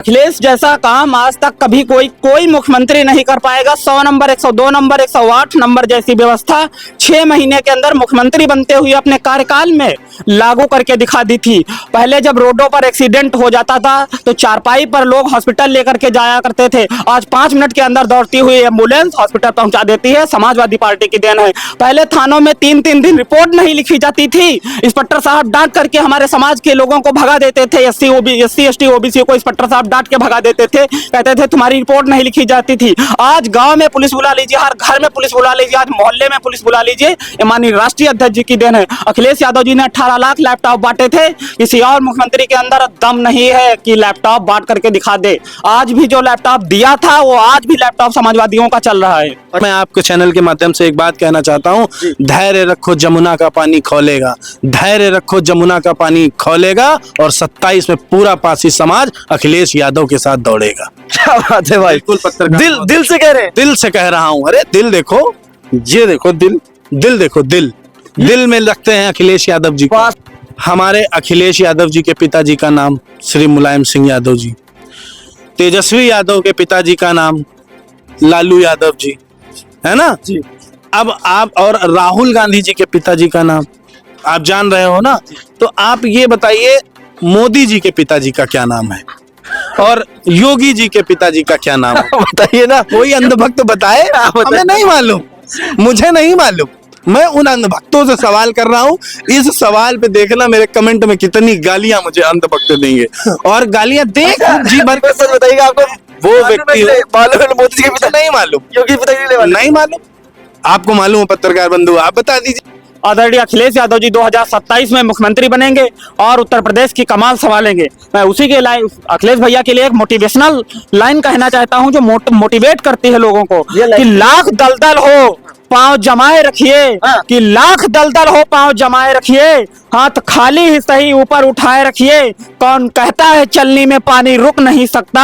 अखिलेश जैसा काम आज तक कभी कोई मुख्यमंत्री नहीं कर पाएगा। 100 नंबर, 102 नंबर, 108 नंबर जैसी व्यवस्था 6 महीने के अंदर मुख्यमंत्री बनते हुए अपने कार्यकाल में लागू करके दिखा दी थी। पहले जब रोडों पर एक्सीडेंट हो जाता था तो चारपाई पर लोग हॉस्पिटल लेकर के जाया करते थे। आज 5 मिनट के अंदर दौड़ती हुई एम्बुलेंस हॉस्पिटल पहुंचा देती है। समाजवादी पार्टी की देन है। पहले थानों में 3-3 दिन रिपोर्ट नहीं लिखी जाती थी। इंस्पेक्टर साहब डांट करके हमारे समाज के लोगों को भगा देते थे। SC ST OBC को इंस्पेक्टर साहब डांट के भगा देते थे, कहते थे तुम्हारी रिपोर्ट नहीं लिखी जाती थी। आज गांव में पुलिस बुला लीजिए, हर घर में पुलिस बुला लीजिए, आज मोहल्ले में पुलिस बुला लीजिए। ये माननीय राष्ट्रीय अध्यक्ष जी की देन है। अखिलेश यादव जी ने 18 लाख लैपटॉप बांटे थे। किसी और मुख्यमंत्री के अंदर दम नहीं है कि लैपटॉप बांट करके दिखा दे। आज भी जो लैपटॉप दिया था वो आज भी लैपटॉप समाजवादियों का चल रहा है। मैं आपके चैनल के माध्यम से एक बात कहना चाहता हूँ, धैर्य रखो जमुना का पानी खौलेगा, धैर्य रखो जमुना का पानी खौलेगा और 27 में पूरा पासी समाज अखिलेश यादव के साथ दौड़ेगा। क्या बात है भाई, बिल्कुल पत्रकार दिल से कह रहे हैं। दिल से कह रहा हूँ। अरे दिल देखो, ये देखो दिल देखो, दिल में रखते हैं अखिलेश यादव जी को। हमारे अखिलेश यादव जी के पिताजी का नाम श्री मुलायम सिंह यादव जी, तेजस्वी यादव के पिताजी का नाम लालू यादव जी, है ना जी। अब आप और राहुल गांधी जी के पिताजी का नाम आप जान रहे हो ना, तो आप ये बताइए मोदी जी के पिताजी का क्या नाम है और योगी जी के पिताजी का क्या नाम है? बताइए ना, कोई अंधभक्त बताए? हमें नहीं मालूम, मुझे नहीं मालूम। मैं उन अंधभक्तों से सवाल कर रहा हूँ। इस सवाल पे देखना मेरे कमेंट में कितनी गालियां मुझे अंधभक्त देंगे, और गालियां देख जी भर के। सच बताइएगा, आपको वो व्यक्ति मालूम है मोदी जी के पिता नहीं मालूम, योगी पिता नहीं मालूम, आपको मालूम है पत्रकार बंधु, आप बता दीजिए। आदरणीय अखिलेश यादव जी 2027 में मुख्यमंत्री बनेंगे और उत्तर प्रदेश की कमान संभालेंगे। मैं उसी के लाइन अखिलेश भैया के लिए एक मोटिवेशनल लाइन कहना चाहता हूं जो मोटिवेट करती है लोगों को कि लाख दलदल हो पांव जमाए रखिए, कि लाख दलदल हो पांव जमाए रखिए, हाथ खाली ही सही ऊपर उठाए रखिए। कौन कहता है चलनी में पानी रुक नहीं सकता?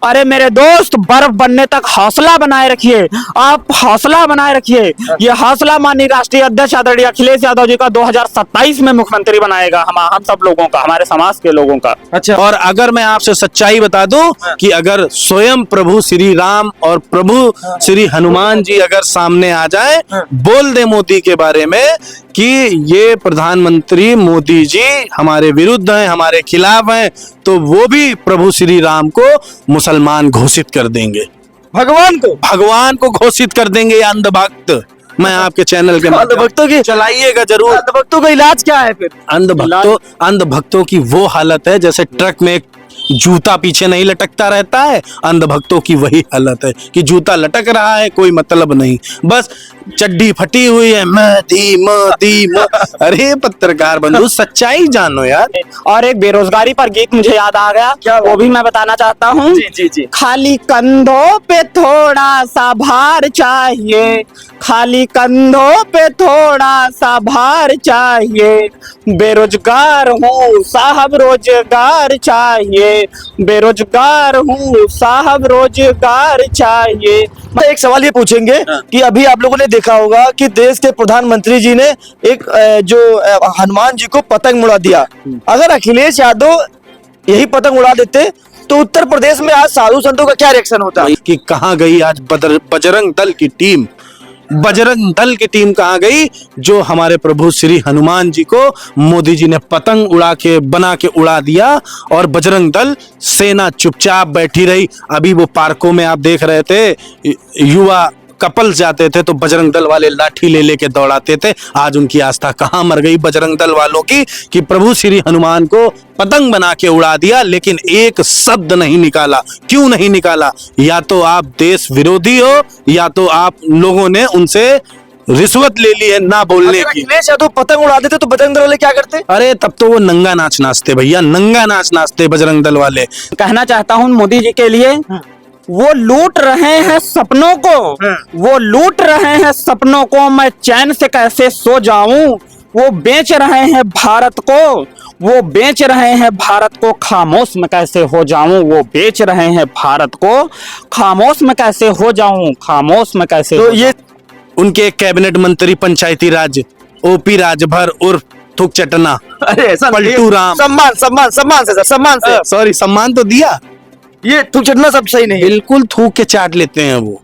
अरे मेरे दोस्त, बर्फ बनने तक हौसला बनाए रखिए, आप हौसला बनाए रखिए। ये हौसला माननीय राष्ट्रीय अध्यक्ष आदरणीय अखिलेश यादव जी का 2027 में मुख्यमंत्री बनाएगा हम सब लोगों का, हमारे समाज के लोगों का। अच्छा, और अगर मैं आपसे सच्चाई बता दूं कि अगर स्वयं प्रभु श्री राम और प्रभु श्री हनुमान जी अगर सामने आ जाए, बोल दे मोदी के बारे में कि ये प्रधानमंत्री मोदी जी हमारे विरुद्ध हैं, हमारे खिलाफ हैं, तो वो भी प्रभु श्री राम को मुसलमान घोषित कर देंगे, भगवान को घोषित कर देंगे। अंधभक्त, मैं आपके चैनल के अंधभक्तों की चलाइएगा जरूर। अंधभक्तों का इलाज क्या है फिर? अंधभक्तों की वो हालत है जैसे ट्रक में जूता पीछे नहीं लटकता रहता है, अंधभक्तों की वही हालत है कि जूता लटक रहा है, कोई मतलब नहीं, बस चड्डी फटी हुई है, मोदी। अरे पत्रकार बंधु, सच्चाई जानो यार। और एक बेरोजगारी पर गीत मुझे याद आ गया, वो भी मैं बताना चाहता हूँ। जी। खाली कंधों पे थोड़ा सा भार चाहिए, खाली कंधों पे थोड़ा सा भार चाहिए, बेरोजगार हूँ साहब रोजगार चाहिए, बेरोजगार हूँ साहब रोजगार चाहिए। एक सवाल ये पूछेंगे कि अभी आप लोगों ने देखा होगा कि देश के प्रधानमंत्री जी ने एक जो हनुमान जी को पतंग उड़ा दिया। अगर अखिलेश यादव यही पतंग उड़ा देते तो उत्तर प्रदेश में आज साधु संतों का क्या रिएक्शन होता? कि कहाँ गई आज बजरंग दल की टीम? बजरंग दल की टीम कहाँ गई जो हमारे प्रभु श्री हनुमान जी को मोदी जी ने पतंग बना के उड़ा दिया और बजरंग दल सेना चुपचाप बैठी रही। अभी वो पार्कों में आप देख रहे थे, युवा कपल्स जाते थे तो बजरंग दल वाले लाठी ले लेके दौड़ाते थे। आज उनकी आस्था कहाँ मर गई बजरंग दल वालों की कि प्रभु श्री हनुमान को पतंग बना के उड़ा दिया, लेकिन एक शब्द नहीं निकाला। क्यों नहीं निकाला? या तो आप देश विरोधी हो या तो आप लोगों ने उनसे रिश्वत ले ली है ना बोलने की। अखिलेश यादव पतंग उड़ा देते तो बजरंग दल वाले क्या करते? अरे तब तो वो नंगा नाच नाचते भैया, नंगा नाच नाचते बजरंग दल वाले। कहना चाहता हूँ मोदी जी के लिए, वो लूट रहे हैं सपनों को, वो लूट रहे हैं सपनों को, मैं चैन से कैसे सो जाऊं। वो बेच रहे हैं भारत को, वो बेच रहे हैं भारत को, खामोश में कैसे हो जाऊं। वो बेच रहे हैं भारत को, खामोश में कैसे हो जाऊं, खामोश में कैसे। तो ये उनके कैबिनेट मंत्री पंचायती राज OP राजभर उर्फ थुक चटना, अरे ऐसा पलटू राम, सम्मान से सर, सम्मान से। सॉरी, सम्मान तो दिया, ये थूक चटना सब सही नहीं है। बिल्कुल थूक के चाट लेते हैं वो,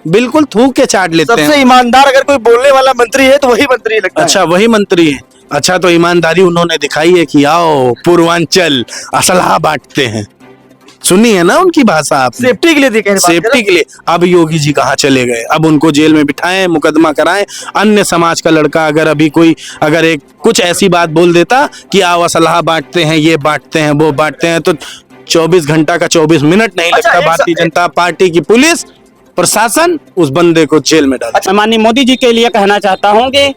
बिल्कुल थूक के चाट लेते हैं। सबसे ईमानदार अगर कोई बोलने वाला मंत्री है तो वही मंत्री लगता अच्छा वही मंत्री है। अच्छा तो ईमानदारी उन्होंने दिखाई है कि आओ पूर्वांचल असलहा बांटते हैं, सुनी है ना उनकी भाषा है। आपने, सेफ्टी के लिए देखे सेफ्टी के लिए। अब योगी जी कहाँ चले गए? अब उनको जेल में बिठाएं, मुकदमा कराएं। अन्य समाज का लड़का अगर अभी कोई अगर एक कुछ ऐसी बात बोल देता कि आओ असलहा बांटते हैं, ये बांटते हैं, वो बांटते हैं, तो 24 घंटा का 24 मिनट नहीं अच्छा, लगता भारतीय जनता पार्टी की पुलिस प्रशासन उस बंदे को जेल में डाल। अच्छा, माननीय मोदी जी के लिए कहना चाहता हूं कि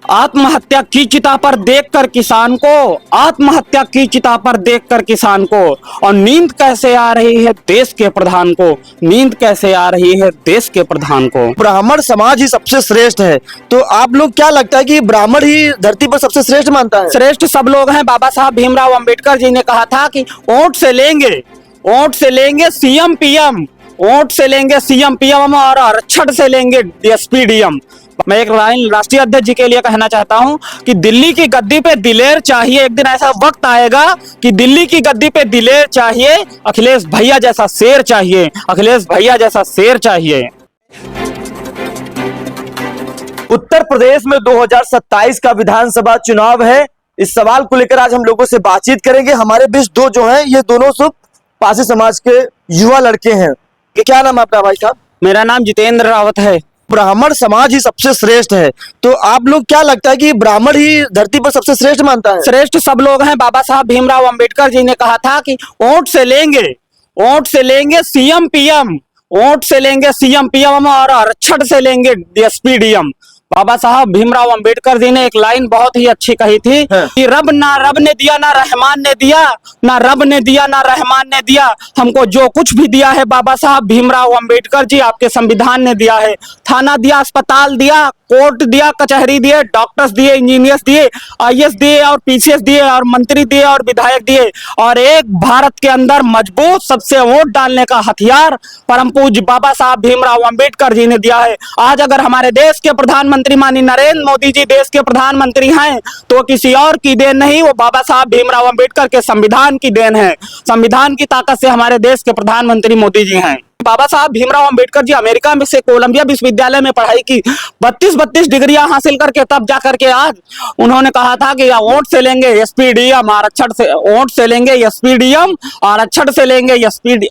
आत्महत्या की चिता पर देखकर किसान को, आत्महत्या की चिता पर देखकर किसान को, और नींद कैसे आ रही है देश के प्रधान को, नींद कैसे आ रही है देश के प्रधान को। ब्राह्मण समाज ही सबसे श्रेष्ठ है, तो आप लोग क्या लगता है कि ब्राह्मण ही धरती पर सबसे श्रेष्ठ मानता है? श्रेष्ठ सब लोग हैं। बाबा साहब भीमराव अंबेडकर जी ने कहा था कि वोट से लेंगे सीएम पीएम, वोट से लेंगे सीएम पीएम और आरक्षण से लेंगे एसपी डीएम। मैं एक लाइन राष्ट्रीय अध्यक्ष जी के लिए कहना चाहता हूं कि दिल्ली की गद्दी पे दिलेर चाहिए। एक दिन ऐसा वक्त आएगा कि दिल्ली की गद्दी पे दिलेर चाहिए, अखिलेश भैया जैसा शेर चाहिए, अखिलेश भैया जैसा शेर चाहिए। उत्तर प्रदेश में 2027 का विधानसभा चुनाव है। इस सवाल को लेकर आज हम लोगों से बातचीत करेंगे। हमारे बीच दो जो हैं ये दोनों सब पासी समाज के युवा लड़के हैं। क्या नाम है आपका भाई साहब? मेरा नाम जितेंद्र रावत है। ब्राह्मण समाज ही सबसे श्रेष्ठ है, तो आप लोग क्या लगता है कि ब्राह्मण ही धरती पर सबसे श्रेष्ठ मानता है? श्रेष्ठ सब लोग हैं। बाबा साहब भीमराव अंबेडकर जी ने कहा था कि वोट से लेंगे सीएम पीएम, वोट से लेंगे सीएम पीएम और आरक्षण से लेंगे एसपी डीएम। बाबा साहब भीमराव अंबेडकर जी ने एक लाइन बहुत ही अच्छी कही थी कि रब ने दिया ना रहमान ने दिया, ना रब ने दिया ना रहमान ने दिया, हमको जो कुछ भी दिया है बाबा साहब भीमराव अंबेडकर जी आपके संविधान ने दिया है। थाना दिया, अस्पताल दिया, कोर्ट दिया, कचहरी दिए, डॉक्टर्स दिए, इंजीनियर्स दिए, आईएएस दिए और पीसीएस दिए और मंत्री दिए और विधायक दिए, और एक भारत के अंदर मजबूत सबसे वोट डालने का हथियार परम पूज्य बाबा साहब भीमराव अंबेडकर जी ने दिया है। आज अगर हमारे देश के प्रधानमंत्री माननीय नरेंद्र मोदी जी देश के प्रधानमंत्री हैं तो किसी और की देन नहीं, वो बाबा साहब भीमराव अंबेडकर के संविधान की देन है। संविधान की ताकत से हमारे देश के प्रधानमंत्री मोदी जी हैं। बाबा साहब भीमराव अंबेडकर जी अमेरिका में से कोलंबिया विश्वविद्यालय में पढ़ाई की, 32 डिग्रियां हासिल करके तब जा करके आज उन्होंने कहा था कि वोट से लेंगे एसपीडीएम, आरक्षण से, वोट से लेंगे एसपीडीएम, आरक्षण से लेंगे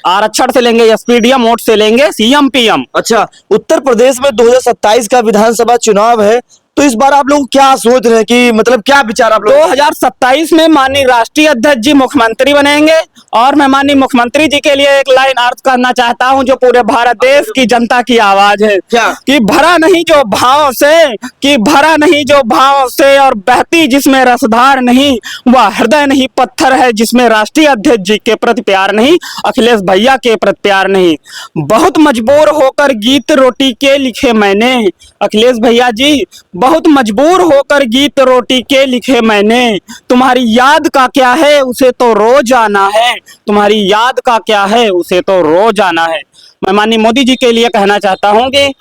आरक्षण से लेंगे एसपीडीएम, वोट से लेंगे सीएम पीएम। अच्छा, उत्तर प्रदेश में 2027 का विधानसभा चुनाव है, तो इस बार आप लोग क्या सोच रहे हैं कि मतलब क्या विचार आप लोग? 2027 में माननीय राष्ट्रीय अध्यक्ष जी मुख्यमंत्री बनेंगे, और मैं माननीय मुख्यमंत्री जी के लिए एक लाइन अर्ज करना चाहता हूं जो पूरे भारत देश की जनता की आवाज है। क्या? कि भरा नहीं जो भाव से, कि भरा नहीं जो भाव से और बहती जिसमें रसधार नहीं, वह हृदय नहीं पत्थर है जिसमें राष्ट्रीय अध्यक्ष जी के प्रति प्यार नहीं, अखिलेश भैया के प्रति प्यार नहीं। बहुत मजबूर होकर गीत रोटी के लिखे मैंने, अखिलेश भैया जी बहुत मजबूर होकर गीत रोटी के लिखे मैंने, तुम्हारी याद का क्या है उसे तो रोज आना है, तुम्हारी याद का क्या है उसे तो रोज आना है। मैं माननीय मोदी जी के लिए कहना चाहता हूं कि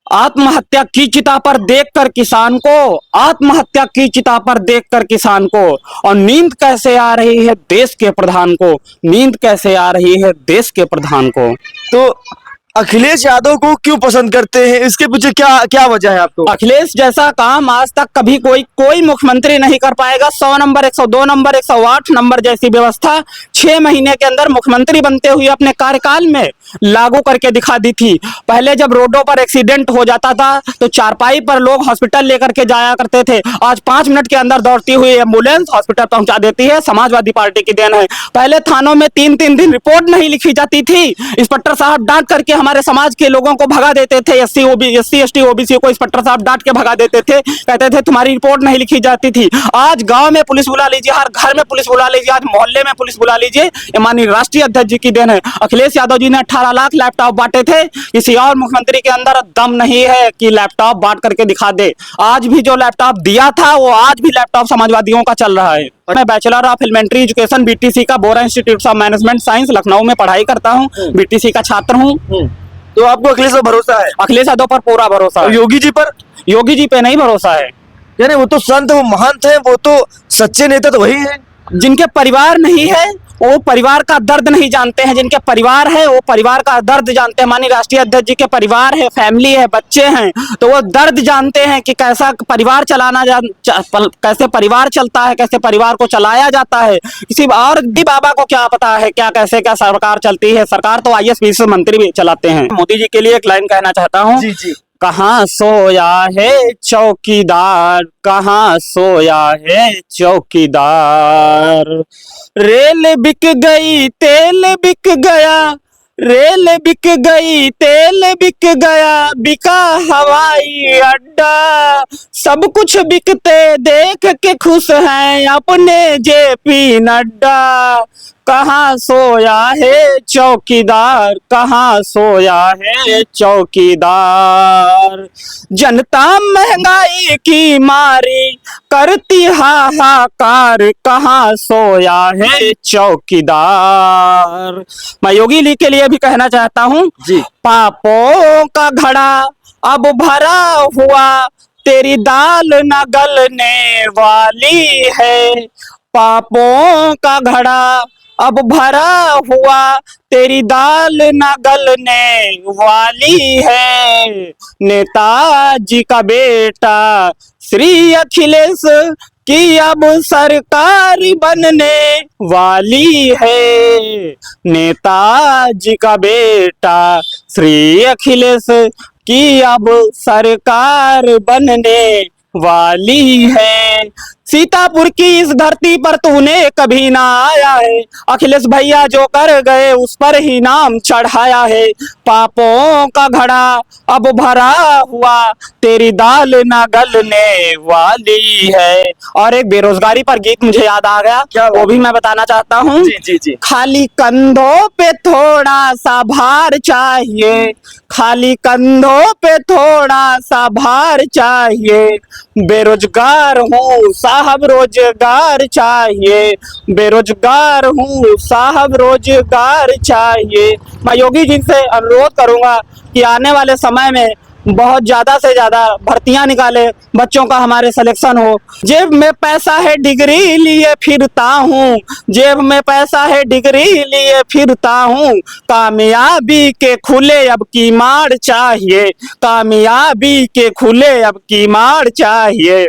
आत्महत्या की चिता पर देखकर किसान को, आत्महत्या की चिता पर देखकर किसान को, और नींद कैसे आ रही है देश के प्रधान को, नींद कैसे आ रही है देश के प्रधान को। तो अखिलेश यादव को क्यों पसंद करते हैं, इसके पीछे क्या क्या वजह है आपको? अखिलेश जैसा काम आज तक कभी कोई मुख्यमंत्री नहीं कर पाएगा। 100 नंबर, 102 नंबर, 108 नंबर जैसी व्यवस्था 6 महीने के अंदर मुख्यमंत्री बनते हुए अपने कार्यकाल में लागू करके दिखा दी थी। पहले जब रोडों पर एक्सीडेंट हो जाता था तो चारपाई पर लोग हॉस्पिटल लेकर के जाया करते थे, आज 5 मिनट के अंदर दौड़ती हुई एम्बुलेंस हॉस्पिटल पहुंचा देती है। समाजवादी पार्टी की देन है। पहले थानों में 3-3 दिन रिपोर्ट नहीं लिखी जाती थी, इंस्पेक्टर साहब डांट करके हमारे समाज के लोगों को भगा देते थे। एससी एसटी ओबीसी को इंस्पेक्टर साहब डांट के भगा देते थे, कहते थे तुम्हारी रिपोर्ट नहीं लिखी जाती थी। आज गांव में पुलिस बुला लीजिए, हर घर में पुलिस बुला लीजिए, आज मोहल्ले में पुलिस बुला लीजिए। ये माननीय राष्ट्रीय अध्यक्ष जी की देन है। अखिलेश यादव जी ने 18 लाख लैपटॉप बांटे थे, किसी और मुख्यमंत्री के अंदर दम नहीं है कि लैपटॉप बांट करके दिखा दे। आज भी जो लैपटॉप दिया था वो आज भी लैपटॉप समाजवादियों का चल रहा है। मैं bachelor of elementary education BTC का Bora institute of management science Lucknow में पढ़ाई करता हूँ, बीटीसी का छात्र हूँ। तो आपको अखिलेश पर भरोसा है? अखिलेश यादव पर पूरा भरोसा है। योगी जी पर? योगी जी पे नहीं भरोसा है। यानी वो तो संत, वो महंत है, वो तो सच्चे नेता तो वही है। जिनके परिवार नहीं है वो परिवार का दर्द नहीं जानते हैं। जिनके परिवार है वो परिवार का दर्द जानते हैं। माननीय राष्ट्रीय अध्यक्ष जी के परिवार है, फैमिली है, बच्चे हैं, तो वो दर्द जानते हैं कि कैसा परिवार चलाना कैसे परिवार चलता है, कैसे परिवार को चलाया जाता है। किसी और भी बाबा को क्या पता है क्या कैसे क्या सरकार चलती है। सरकार तो IAS PCS मंत्री भी चलाते हैं। मोदी जी के लिए एक लाइन कहना चाहता हूँ। जी जी। कहाँ सोया है चौकीदार, कहाँ सोया है चौकीदार। रेल बिक गई तेल बिक गया, रेल बिक गई तेल बिक गया, बिका हवाई अड्डा। सब कुछ बिकते देख के खुश हैं अपने JP नड्डा। कहाँ सोया है चौकीदार, कहाँ सोया है चौकीदार। जनता महंगाई की मारी करती हाहाकार, कहाँ सोया है चौकीदार। मैं योगी ली के लिए भी कहना चाहता हूँ जी। पापों का घड़ा अब भरा हुआ, तेरी दाल न गलने वाली है। पापों का घड़ा अब भरा हुआ, तेरी दाल न गलने वाली है। नेताजी का बेटा श्री अखिलेश की अब सरकार बनने वाली है। नेताजी का बेटा श्री अखिलेश की अब सरकार बनने वाली है। सीतापुर की इस धरती पर तूने कभी ना आया है, अखिलेश भैया जो कर गए उस पर ही नाम चढ़ाया है। पापों का घड़ा अब भरा हुआ, तेरी दाल ना गलने वाली है। और एक बेरोजगारी पर गीत मुझे याद आ गया, क्या वो भी मैं बताना चाहता हूँ। जी जी जी। खाली कंधों पे थोड़ा सा भार चाहिए, खाली कंधों पे थोड़ा सा भार चाहिए। बेरोजगार हूँ साहब रोजगार चाहिए, बेरोजगार हूँ साहब रोजगार चाहिए। मैं योगी जी से अनुरोध करूंगा कि आने वाले समय में बहुत ज्यादा से ज्यादा भर्तियां निकाले, बच्चों का हमारे सिलेक्शन हो। जेब में पैसा है डिग्री लिए फिरता हूँ, जेब में पैसा है डिग्री लिए फिरता हूँ। कामयाबी के खुले अब कीमाड़ चाहिए, कामयाबी के खुले अब कीमाड़ चाहिए।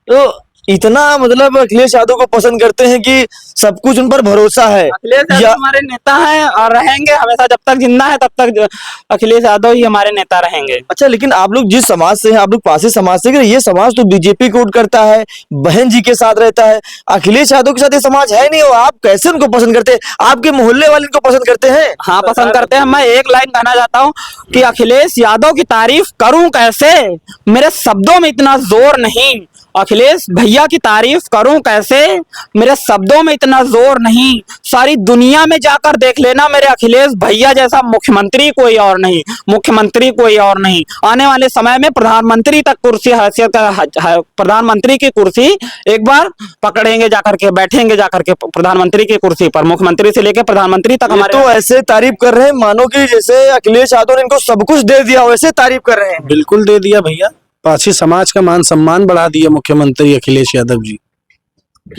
तो इतना मतलब अखिलेश यादव को पसंद करते हैं कि सब कुछ उन पर भरोसा है। अखिलेश यादव हमारे नेता हैं और रहेंगे हमेशा, जब तक जिंदा है तब तक अखिलेश यादव ही हमारे नेता रहेंगे। अच्छा, लेकिन आप लोग जिस समाज से हैं, आप लोग पारसी समाज से, ये समाज तो बीजेपी को वोट करता है, बहन जी के साथ रहता है। अखिलेश यादव के साथ ये समाज है नहीं, और आप कैसे उनको पसंद करते हैं? आपके मोहल्ले वाले इनको पसंद करते हैं? हाँ, पसंद करते हैं। मैं एक लाइन कहना चाहता हूँ कि अखिलेश यादव की तारीफ करूं कैसे, मेरे शब्दों में इतना जोर नहीं। अखिलेश भैया की तारीफ करूं कैसे, मेरे शब्दों में इतना जोर नहीं। सारी दुनिया में जाकर देख लेना, मेरे अखिलेश भैया जैसा मुख्यमंत्री कोई और नहीं, मुख्यमंत्री कोई और नहीं। आने वाले समय में प्रधानमंत्री तक कुर्सी हैसियत का, प्रधानमंत्री की कुर्सी एक बार पकड़ेंगे, जाकर के बैठेंगे, जाकर के प्रधानमंत्री की कुर्सी पर। मुख्यमंत्री से लेकर प्रधानमंत्री तक हमारे तो ऐसे तारीफ कर रहे हैं मानो कि जैसे अखिलेश यादव ने इनको सब कुछ दे दिया, वैसे तारीफ कर रहे हैं। बिल्कुल दे दिया भैया, पारसी समाज का मान सम्मान बढ़ा दिया मुख्यमंत्री अखिलेश यादव जी।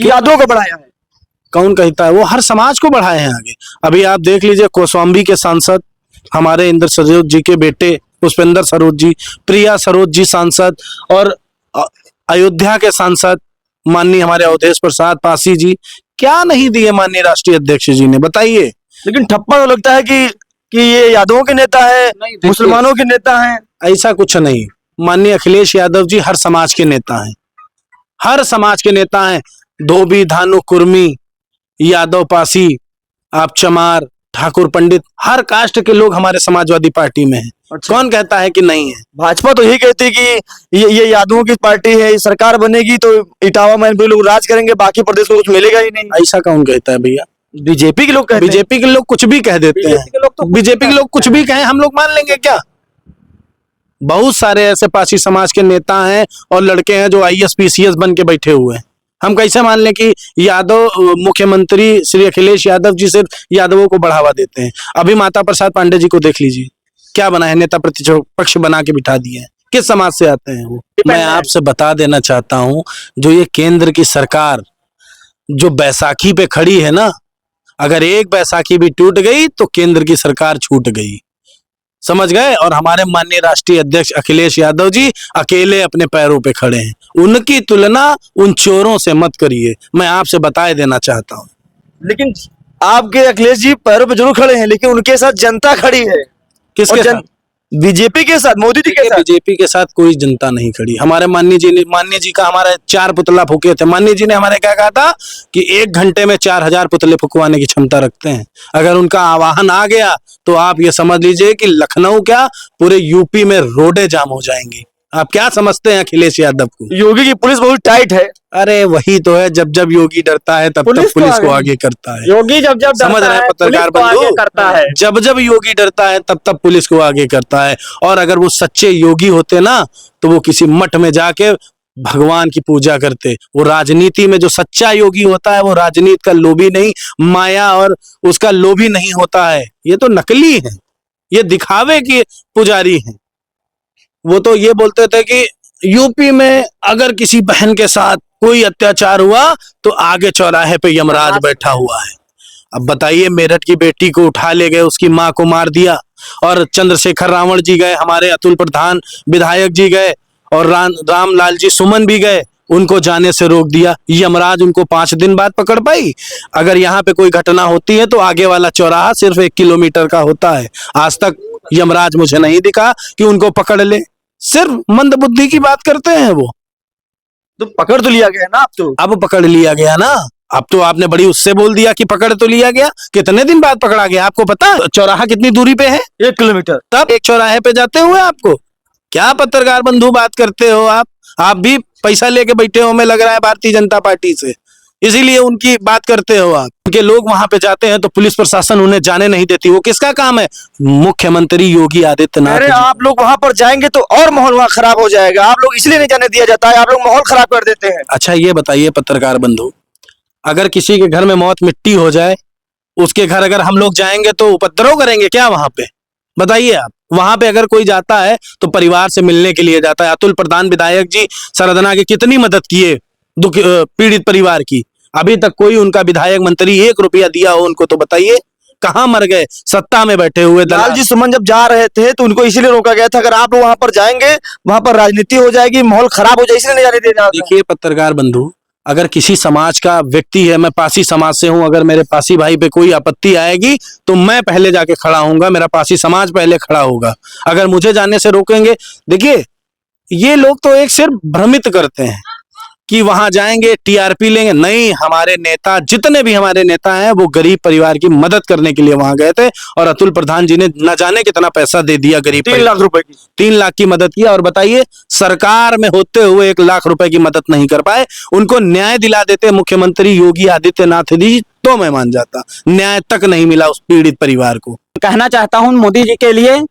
यादव को बढ़ाया है। कौन कहता है, वो हर समाज को बढ़ाए हैं आगे। अभी आप देख लीजिए, कौशाम्बी के सांसद हमारे इंद्र सरोज जी के बेटे पुष्पेंद्र सरोज जी, प्रिया सरोज जी सांसद, और अयोध्या के सांसद माननीय हमारे अवधेश प्रसाद पासी जी, क्या नहीं दिए माननीय राष्ट्रीय अध्यक्ष जी ने, बताइए। लेकिन ठप्पा तो लगता है कि ये यादवों के नेता है, मुसलमानों के नेता हैं। ऐसा कुछ नहीं, माननीय अखिलेश यादव जी हर समाज के नेता हैं, हर समाज के नेता हैं। धोबी, धानु, कुर्मी, यादव, पासी, आप चमार, ठाकुर, पंडित, हर कास्ट के लोग हमारे समाजवादी पार्टी में हैं। अच्छा। कौन कहता है कि नहीं है? भाजपा तो यही कहती है कि ये यादवों की पार्टी है, सरकार बनेगी तो इटावा मैनपुरी लोग राज करेंगे, बाकी प्रदेश को कुछ मिलेगा ही नहीं। ऐसा कौन कहता है भैया? बीजेपी के लोग कहते हैं। बीजेपी के लोग कुछ भी कह देते हैं, बीजेपी के लोग कुछ भी कहें, हम लोग मान लेंगे क्या? बहुत सारे ऐसे पासी समाज के नेता हैं और लड़के हैं जो IAS PCS बन के बैठे हुए हैं। हम कैसे मान लें कि यादव मुख्यमंत्री श्री अखिलेश यादव जी सिर्फ यादवों को बढ़ावा देते हैं? अभी माता प्रसाद पांडे जी को देख लीजिए, क्या बना है, नेता प्रतिपक्ष बना के बिठा दिए हैं। किस समाज से आते हैं वो? मैं आपसे बता देना चाहता हूं, जो ये केंद्र की सरकार जो बैसाखी पे खड़ी है ना, अगर एक बैसाखी भी टूट गई तो केंद्र की सरकार छूट गई, समझ गए। और हमारे माननीय राष्ट्रीय अध्यक्ष अखिलेश यादव जी अकेले अपने पैरों पे खड़े हैं, उनकी तुलना उन चोरों से मत करिए, मैं आपसे बताए देना चाहता हूं। लेकिन आपके अखिलेश जी पैरों पे जरूर खड़े हैं, लेकिन उनके साथ जनता खड़ी है। किसके साथ? बीजेपी के साथ, मोदी जी के साथ। बीजेपी के साथ कोई जनता नहीं खड़ी। हमारे माननीय जी का हमारे 4 पुतला फूके थे। माननीय जी ने हमारे क्या कहा था कि 1 घंटे में 4000 पुतले फुकवाने की क्षमता रखते हैं। अगर उनका आवाहन आ गया तो आप ये समझ लीजिए कि लखनऊ क्या पूरे यूपी में रोडें जाम हो जाएंगी। आप क्या समझते हैं अखिलेश यादव को? योगी की पुलिस बहुत टाइट है। अरे वही तो है, जब जब योगी डरता है तब तब पुलिस को आगे करता है। योगी जब जब समझ रहे हैं पत्रकार बंधु? करता है, जब जब योगी डरता है तब तब पुलिस को आगे करता है। और अगर वो सच्चे योगी होते ना तो वो किसी मठ में जाके भगवान की पूजा करते। वो राजनीति में जो सच्चा योगी होता है वो राजनीति का लोभी नहीं, माया और उसका लोभी नहीं होता है। ये तो नकली है, ये दिखावे के पुजारी हैं। वो तो ये बोलते थे कि यूपी में अगर किसी बहन के साथ कोई अत्याचार हुआ तो आगे चौराहे पे यमराज बैठा हुआ है। अब बताइए, मेरठ की बेटी को उठा ले गए, उसकी मां को मार दिया, और चंद्रशेखर रावण जी गए, हमारे अतुल प्रधान विधायक जी गए, और रामलाल जी सुमन भी गए, उनको जाने से रोक दिया। यमराज उनको 5 दिन बाद पकड़ पाई। अगर यहाँ पे कोई घटना होती है तो आगे वाला चौराहा सिर्फ 1 किलोमीटर का होता है। आज तक यमराज मुझे नहीं दिखा कि उनको पकड़ ले। सिर्फ मंदबुद्धि की बात करते हैं वो। तो पकड़ तो लिया गया ना अब पकड़ लिया गया ना। अब तो आपने बड़ी उससे बोल दिया कि पकड़ तो लिया गया। कितने दिन बाद पकड़ा गया आपको पता? चौराहा कितनी दूरी पे है? 1 किलोमीटर। तब एक चौराहे पे जाते हुए आपको क्या पत्रकार बंधु बात करते हो आप भी पैसा लेके बैठे हो, हमें लग रहा है भारतीय जनता पार्टी से, इसीलिए उनकी बात करते हो आप। उनके लोग वहां पे जाते हैं तो पुलिस प्रशासन उन्हें जाने नहीं देती। वो किसका काम है? मुख्यमंत्री योगी आदित्यनाथ। अरे आप लोग वहां पर जाएंगे तो और माहौल वहां खराब हो जाएगा। आप लोग इसलिए नहीं जाने दिया जाता है, आप लोग माहौल खराब कर देते हैं। अच्छा ये बताइए पत्रकार बंधु, अगर किसी के घर में मौत मिट्टी हो जाए, उसके घर अगर हम लोग जाएंगे तो उपद्रव करेंगे क्या वहां पे? बताइए आप। वहां पे अगर कोई जाता है तो परिवार से मिलने के लिए जाता है। अतुल प्रधान विधायक जी सरदना की कितनी मदद किए पीड़ित परिवार की। अभी तक कोई उनका विधायक मंत्री 1 रुपया दिया हो उनको तो बताइए? कहां मर गए? सत्ता में बैठे हुए लाल जी सुमन जब जा रहे थे तो उनको इसीलिए रोका गया था, अगर आप लोग वहां पर जाएंगे वहां पर राजनीति हो जाएगी, माहौल खराब हो जाएगी, इसलिए नहीं जाने दिया जाता। देखिए पत्रकार बंधु, अगर किसी समाज का व्यक्ति है, मैं पासी समाज से हूं, अगर मेरे पासी भाई पे कोई आपत्ति आएगी तो मैं पहले जाके खड़ा होऊंगा, मेरा पासी समाज पहले खड़ा होगा। अगर मुझे जाने से रोकेंगे, देखिए ये लोग तो एक सिर्फ भ्रमित करते हैं कि वहां जाएंगे टीआरपी लेंगे। नहीं, हमारे नेता, जितने भी हमारे नेता हैं, वो गरीब परिवार की मदद करने के लिए वहां गए थे, और अतुल प्रधान जी ने न जाने कितना पैसा दे दिया गरीब। 3 लाख रुपए की 3 लाख की मदद किया। और बताइए, सरकार में होते हुए 1 लाख रुपए की मदद नहीं कर पाए। उनको न्याय दिला देते मुख्यमंत्री योगी आदित्यनाथ जी तो मैं मान जाता। न्याय तक नहीं मिला उस पीड़ित परिवार को। कहना चाहता हूं मोदी जी के लिए,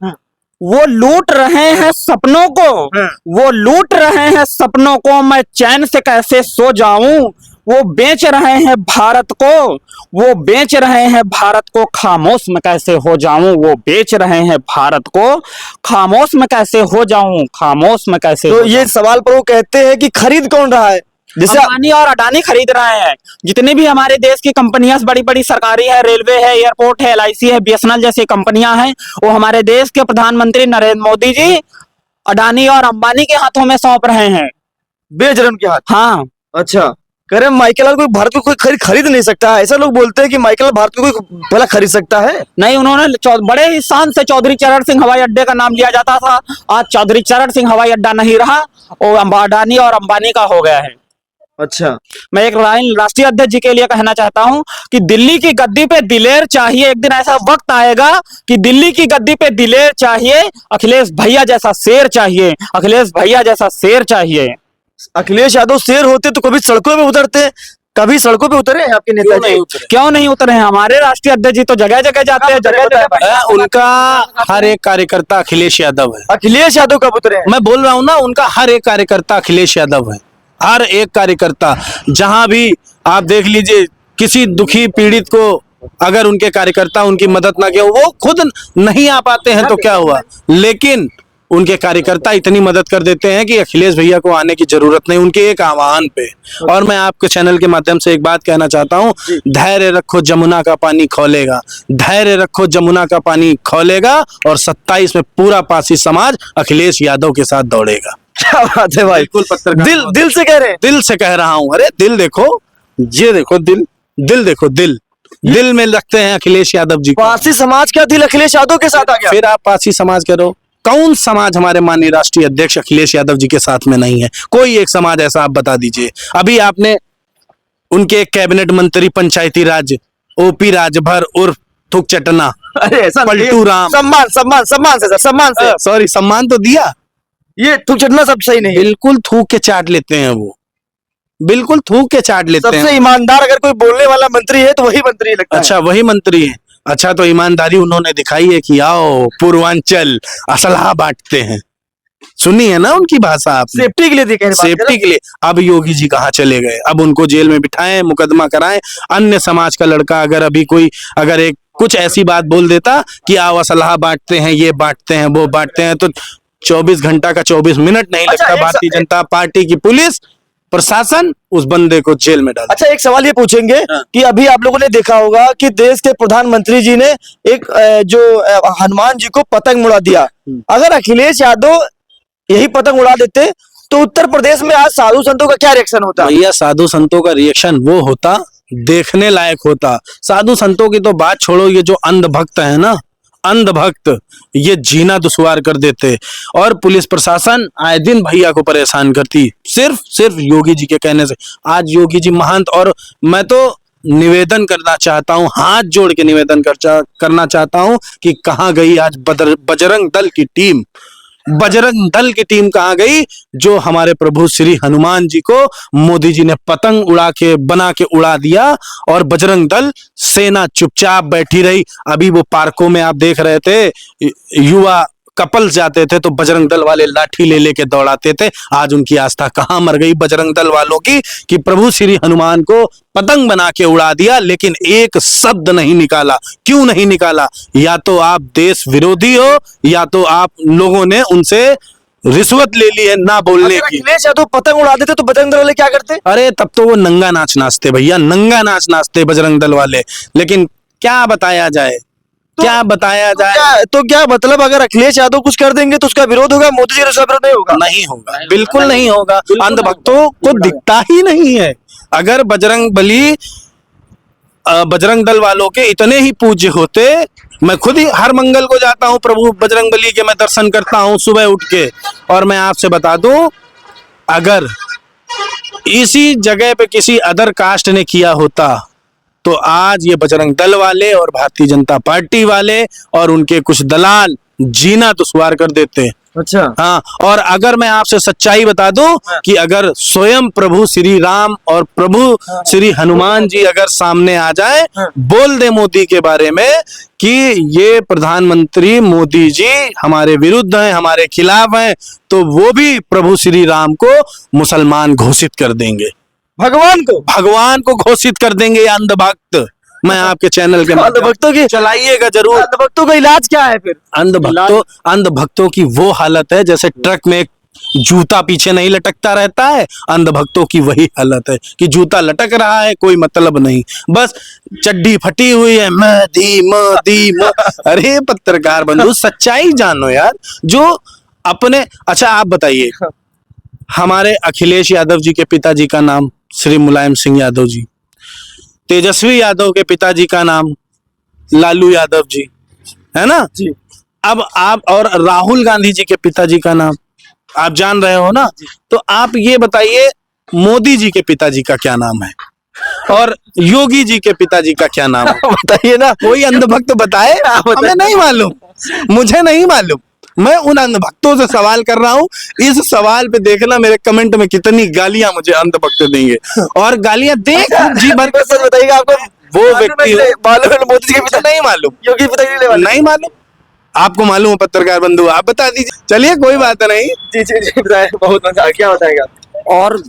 वो लूट रहे हैं सपनों को, वो लूट रहे हैं सपनों को, मैं चैन से कैसे सो जाऊं। वो बेच रहे हैं भारत को, वो बेच रहे हैं भारत को, खामोश में कैसे हो जाऊं। वो बेच रहे हैं भारत को, खामोश में कैसे हो जाऊं, खामोश में कैसे तो हो ये जाऊं। सवाल पर वो कहते हैं कि खरीद कौन रहा है? जैसे अंबानी और अडानी खरीद रहे हैं। जितनी भी हमारे देश की कंपनियां बड़ी बड़ी सरकारी है, रेलवे है, एयरपोर्ट है, LIC है, BSNL जैसी कंपनियां हैं, वो हमारे देश के प्रधानमंत्री नरेंद्र मोदी जी अडानी और अंबानी के हाथों में सौंप रहे हैं। बेच रहे उनके हाथ। हाँ, अच्छा, कह रहे माइकल लाल कोई भारत को कोई खरीद नहीं सकता है। ऐसा लोग बोलते हैं कि माइकल लाल भारत को कोई भला खरीद सकता है। नहीं, उन्होंने बड़े ही शान से चौधरी चरण सिंह हवाई अड्डे का नाम लिया जाता था। आज चौधरी चरण सिंह हवाई अड्डा नहीं रहा, वो अडानी और अंबानी का हो गया है। अच्छा, मैं एक राष्ट्रीय अध्यक्ष जी के लिए कहना चाहता हूं कि दिल्ली की गद्दी पे दिलेर चाहिए। एक दिन ऐसा वक्त आएगा कि दिल्ली की गद्दी पे दिलेर चाहिए। अखिलेश भैया जैसा शेर चाहिए, अखिलेश भैया जैसा शेर चाहिए। अखिलेश यादव शेर होते तो कभी सड़कों पे उतरते, कभी सड़कों पे उतरे हैं आपके नेता जी? क्यों नहीं उतरे हैं? हमारे राष्ट्रीय अध्यक्ष जी तो जगह जगह जाते हैं, जगह जगह। उनका हर एक कार्यकर्ता अखिलेश यादव है। अखिलेश यादव कब उतरे हैं? मैं बोल रहा हूं ना, उनका हर एक कार्यकर्ता अखिलेश यादव है। हर एक कार्यकर्ता, जहां भी आप देख लीजिए, किसी दुखी पीड़ित को अगर उनके कार्यकर्ता उनकी मदद ना किया, वो खुद नहीं आ पाते हैं तो क्या हुआ, लेकिन उनके कार्यकर्ता इतनी मदद कर देते हैं कि अखिलेश भैया को आने की जरूरत नहीं, उनके एक आह्वान पे। और मैं आपके चैनल के माध्यम से एक बात कहना चाहता हूँ, धैर्य रखो जमुना का पानी खौलेगा, धैर्य रखो जमुना का पानी खौलेगा, और 27 में पूरा पासी समाज अखिलेश यादव के साथ दौड़ेगा। क्या बात है भाई, बिल्कुल पत्रकार दिल से कह रहे हैं। दिल से कह रहा हूँ। अरे दिल देखो, ये देखो दिल देखो, दिल में रखते हैं अखिलेश यादव जी को। पारसी समाज का दिल अखिलेश यादव के साथ आ गया। फिर आप पारसी समाज करो, कौन समाज हमारे माननीय राष्ट्रीय अध्यक्ष अखिलेश यादव जी के साथ में नहीं है? कोई एक समाज ऐसा आप बता दीजिए। अभी आपने उनके कैबिनेट मंत्री पंचायती राज ओपी राजभर उर्फ थुक चटना, अरे ऐसा नहीं। पलटू राम, सम्मान से सर, सम्मान से। सॉरी, सम्मान तो दिया, ये थूक चटना सब सही नहीं है। बिल्कुल थूक के चाट लेते हैं वो, बिल्कुल थूक के चाट लेते हैं। सबसे ईमानदार अगर कोई बोलने वाला मंत्री है तो वही मंत्री लगता है। अच्छा, वही मंत्री है। अच्छा, तो ईमानदारी उन्होंने दिखाई है कि आओ पूर्वांचल असलहा बांटते हैं। सुनी है ना उनकी भाषा आपने? सेफ्टी के लिए दी, कहने बात सेफ्टी के लिए। अब योगी जी कहाँ चले गए? अब उनको जेल में बिठाएं, मुकदमा कराएं। अन्य समाज का लड़का अगर अभी कोई अगर एक कुछ ऐसी बात बोल देता कि आओ असलहा बांटते हैं, ये बांटते हैं, वो बांटते हैं, तो 24 घंटा का 24 मिनट नहीं अच्छा, लगता भारतीय जनता पार्टी की पुलिस प्रशासन उस बंदे को जेल में डाल। अच्छा, एक सवाल ये पूछेंगे कि अभी आप लोगों ने देखा होगा कि देश के प्रधानमंत्री जी ने एक जो हनुमान जी को पतंग उड़ा दिया। अगर अखिलेश यादव यही पतंग उड़ा देते तो उत्तर प्रदेश में आज साधु संतों का क्या रिएक्शन होता? भैया, साधु संतों का रिएक्शन वो होता, देखने लायक होता। साधु संतों की तो बात छोड़ो, ये जो अंधभक्त है ना, अंधभक्त, ये जीना दुश्वार कर देते। और पुलिस प्रशासन आए दिन भैया को परेशान करती, सिर्फ योगी जी के कहने से। आज योगी जी महंत, और मैं तो निवेदन करना चाहता हूं, हाथ जोड़ के निवेदन करना चाहता हूं कि कहां गई आज बजरंग दल की टीम? बजरंग दल की टीम कहां गई जो हमारे प्रभु श्री हनुमान जी को मोदी जी ने पतंग बना के उड़ा दिया, और बजरंग दल सेना चुपचाप बैठी रही। अभी वो पार्कों में आप देख रहे थे, युवा कपल्स जाते थे तो बजरंग दल वाले लाठी ले लेके दौड़ाते थे। आज उनकी आस्था कहां मर गई बजरंग दल वालों की कि प्रभु श्री हनुमान को पतंग बना के उड़ा दिया, लेकिन एक शब्द नहीं निकाला। क्यों नहीं निकाला? या तो आप देश विरोधी हो, या तो आप लोगों ने उनसे रिश्वत ले ली है ना बोलने की। अखिलेश यादव पतंग उड़ा देते तो बजरंग दल वाले क्या करते? अरे तब तो वो नंगा नाच नाचते भैया, नंगा नाच नाचते बजरंग दल वाले। लेकिन क्या बताया जाए, क्या बताया जाए? तो क्या मतलब, अगर अखिलेश यादव कुछ कर देंगे तो उसका विरोध होगा, मोदी जी का उसका विरोध नहीं होगा? नहीं होगा, बिल्कुल नहीं होगा। अंधभक्तों को दिखता ही नहीं है। अगर बजरंग दल वालों के इतने ही पूज्य होते, मैं खुद ही हर मंगल को जाता हूं प्रभु बजरंग बली के, मैं दर्शन करता हूं सुबह उठ के। और मैं आपसे बता दूं, अगर इसी जगह पे किसी अदर कास्ट ने किया होता तो आज ये बजरंग दल वाले और भारतीय जनता पार्टी वाले और उनके कुछ दलाल जीना दुश्वार कर देते। अच्छा, हाँ, और अगर मैं आपसे सच्चाई बता दूं कि अगर स्वयं प्रभु श्री राम और प्रभु श्री हनुमान जी अगर सामने आ जाए, बोल दे मोदी के बारे में कि ये प्रधानमंत्री मोदी जी हमारे विरुद्ध हैं, हमारे खिलाफ हैं, तो वो भी प्रभु श्री राम को मुसलमान घोषित कर देंगे, भगवान को घोषित कर देंगे। अंधभक्त, मैं आपके चैनल के अंधभक्तों की चलाइएगा जरूर। अंधभक्तों का इलाज क्या है फिर? अंधभक्तों की वो हालत है जैसे ट्रक में जूता पीछे नहीं लटकता रहता है, अंधभक्तों की वही हालत है कि जूता लटक रहा है, कोई मतलब नहीं, बस चड्डी फटी हुई है, मदी। अरे पत्रकार बंधु, सच्चाई जानो यार, जो अपने। अच्छा आप बताइए, हमारे अखिलेश यादव जी के पिताजी का नाम श्री मुलायम सिंह यादव जी, तेजस्वी यादव के पिताजी का नाम लालू यादव जी, है ना जी। अब आप, और राहुल गांधी जी के पिताजी का नाम आप जान रहे हो ना, तो आप ये बताइए मोदी जी के पिताजी का क्या नाम है और योगी जी के पिताजी का क्या नाम है? बताइए ना, कोई अंधभक्त बताए? हमें नहीं मालूम, मुझे नहीं मालूम। मैं उन अंधभक्तों से सवाल कर रहा हूँ। इस सवाल पे देखना मेरे कमेंट में कितनी गालियां मुझे अंधभक्त देंगे, और गालियां देख जी भर के। सच बताइएगा, आपको वो व्यक्ति मालूम है मोदी जी के पिता? नहीं मालूम, योगी पिता नहीं मालूम। आपको मालूम है पत्रकार बंधु, आप बता दीजिए। चलिए कोई बात नहीं। जी, बहुत मजा, क्या बताएगा? और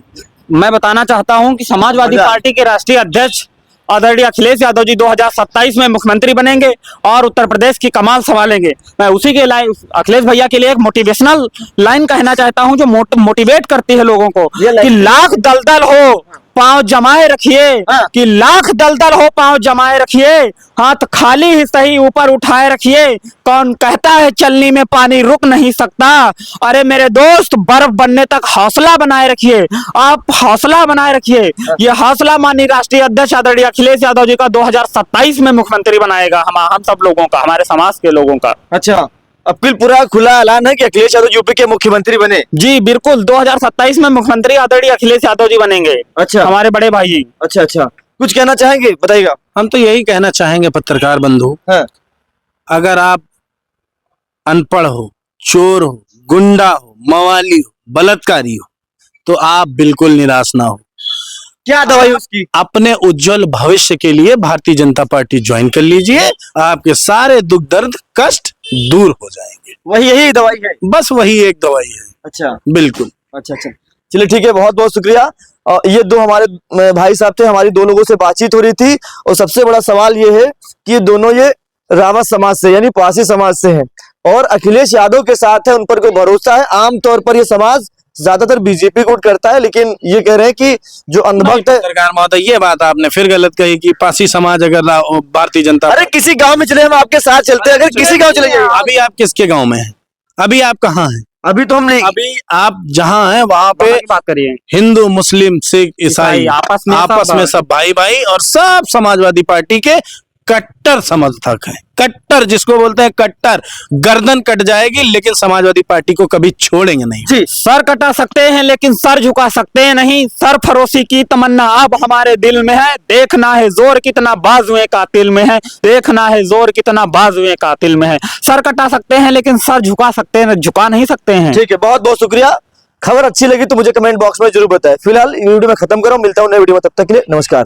मैं बताना चाहता हूं कि समाजवादी पार्टी के राष्ट्रीय अध्यक्ष आदरणीय अखिलेश यादव जी 2027 में मुख्यमंत्री बनेंगे और उत्तर प्रदेश की कमान संभालेंगे। मैं उसी के लाइन अखिलेश भैया के लिए एक मोटिवेशनल लाइन कहना चाहता हूं जो मोटिवेट करती है लोगों को कि लाख दलदल हो पांव जमाए रखिए, कि लाख दलदल हो पांव जमाए रखिए, हाथ खाली ही सही ऊपर उठाए रखिए। कौन कहता है चलनी में पानी रुक नहीं सकता? अरे मेरे दोस्त, बर्फ बनने तक हौसला बनाए रखिए, आप हौसला बनाए रखिए। ये हौसला माननीय राष्ट्रीय अध्यक्ष आदरणीय अखिलेश यादव जी का 2027 में मुख्यमंत्री बनाएगा हम सब लोगों का, हमारे समाज के लोगों का। अच्छा, अब फिर पूरा खुला ऐलान है कि अखिलेश यादव यूपी के मुख्यमंत्री बने? जी बिल्कुल, 2027 में मुख्यमंत्री आदरणीय अखिलेश यादव जी बनेंगे। अच्छा, हमारे बड़े भाई। अच्छा अच्छा, कुछ कहना चाहेंगे? बताइएगा। हम तो यही कहना चाहेंगे पत्रकार बंधु, हाँ। अगर आप अनपढ़ हो, चोर हो, गुंडा हो, मवाली हो, बलात्कारी हो, तो आप बिल्कुल निराश ना हो। क्या दवाई उसकी? अपने उज्जवल भविष्य के लिए भारतीय जनता पार्टी ज्वाइन कर लीजिए, आपके सारे दुख दर्द कष्ट दूर हो जाएंगे। वही यही दवाई है? बस वही एक दवाई है। अच्छा, बिल्कुल। अच्छा अच्छा, चलिए ठीक है, बहुत बहुत शुक्रिया। ये दो हमारे भाई साहब थे, हमारी दो लोगों से बातचीत हो रही थी और सबसे बड़ा सवाल ये है कि ये दोनों ये रावत समाज से यानी पारसी समाज से हैं और अखिलेश यादव के साथ है, उन पर कोई भरोसा है। आमतौर पर ये समाज ज्यादातर बीजेपी को करता है, लेकिन ये कह रहे हैं कि जो अंधभक्त है। सरकार महोदय, ये बात आपने फिर गलत कही कि पारसी समाज अगर भारतीय जनता, अरे किसी गांव में चले हम आपके साथ चलते हैं, अगर किसी गांव चले जाइए। अभी आप किसके गांव में हैं? अभी आप कहाँ हैं? अभी तो हम नहीं, अभी आप जहाँ हैं वहाँ पे बात करिए। हिंदू, मुस्लिम, सिख, ईसाई आपस में सब भाई भाई और सब समाजवादी पार्टी के कट्टर समर्थक हैं। कट्टर जिसको बोलते हैं कट्टर, गर्दन कट जाएगी लेकिन समाजवादी पार्टी को कभी छोड़ेंगे नहीं। जी, सर कटा सकते हैं लेकिन सर झुका सकते हैं नहीं। सर फरोशी की तमन्ना अब हमारे दिल में है, देखना है जोर कितना बाजुए कातिल में है, देखना है जोर कितना बाजुए कातिल में है। सर कटा सकते हैं लेकिन सर झुका सकते हैं, झुका नहीं सकते हैं। ठीक है, बहुत बहुत शुक्रिया। खबर अच्छी लगी तो मुझे कमेंट बॉक्स में जरूर बताएं। फिलहाल वीडियो में खत्म करो, मिलता हूं नए वीडियो में, तब तक के लिए नमस्कार।